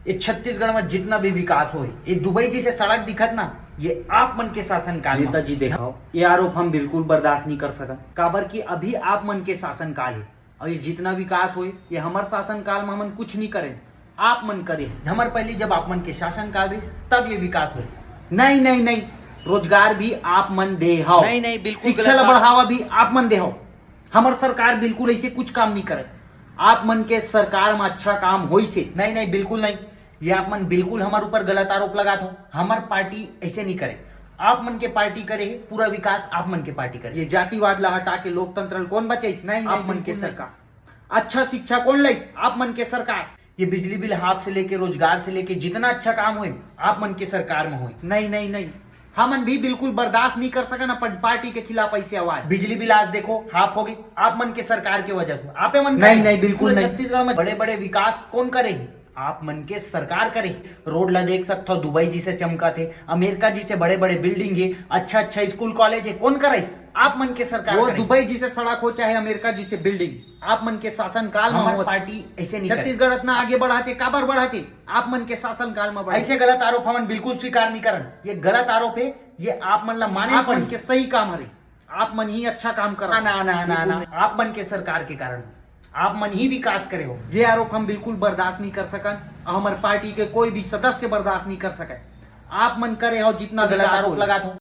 ये छत्तीसगढ़ में जितना भी विकास हो, ये दुबई जी से सड़क दिखत ना, ये आप मन के शासन काल में। नेताजी देखो, ये आरोप हम बिल्कुल बर्दाश्त नहीं कर सकत, काबर कि अभी आप मन के शासन काल है और ये जितना विकास हो ये हमारे शासन काल में हमन कुछ नहीं करें, आप मन करे। हमारे पहले जब आप मन के शासन काल रही तब ये विकास हुए। नहीं नहीं नहीं, रोजगार भी आप मन दे हो, नहीं नहीं बिल्कुल, शिक्षा ला बढ़ावा भी आप मन दे हो। हमार सरकार बिल्कुल ऐसे कुछ काम नहीं करे। आप मन के सरकार में अच्छा काम होई से, नहीं नहीं बिल्कुल नहीं, ये आप मन बिल्कुल हमारे ऊपर गलत आरोप लगा दो। हमार पार्टी ऐसे नहीं करे, आप मन के पार्टी करे, पूरा विकास आप मन के पार्टी करे। ये जातिवाद ला हटा के लोकतंत्र कौन बचाइस? नहीं, आप मन के सरकार। अच्छा शिक्षा कौन लाइस? आप मन के सरकार। ये बिजली बिल हाफ से लेके रोजगार से लेके जितना अच्छा काम हुए आप मन के सरकार में हुए। नहीं नहीं नहीं, हमन भी बिल्कुल बर्दाश्त नहीं कर सके ना पार्टी के खिलाफ ऐसे आवाज। बिजली बिल आज देखो हाफ हो गई आप मन के सरकार की वजह से। आप मन नहीं नहीं बिल्कुल नहीं। छत्तीसगढ़ में बड़े बड़े विकास कौन करे? आप मन के सरकार करे। रोड ला देख सकते हो, दुबई जी से चमका थे, अमेरिका जी से बड़े बड़े बिल्डिंग है, अच्छा अच्छा स्कूल कॉलेज है, कौन करे? आप मन के सरकार। वो दुबई जी से सड़क हो चाहे अमेरिका जी से बिल्डिंग, आप मन के शासन काल में हमारी पार्टी ऐसे नहीं। छत्तीसगढ़ इतना आगे बढ़ाते, काबर बढ़ाते? आप मन के शासन काल में बढ़ाते। ऐसे गलत आरोप हम बिल्कुल स्वीकार नहीं करन, ये गलत आरोप है, ये आप मन ला माने पड़ी के सही काम हरे। आप मन ही अच्छा काम कर ना ना ना ना, आप मन के सरकार के कारण आप मन ही विकास करे हो। ये आरोप हम बिल्कुल बर्दाश्त नहीं कर सकन, हमारे पार्टी के कोई भी सदस्य बर्दाश्त नहीं कर सके। आप मन करे हो जितना गलत आरोप लगा दो।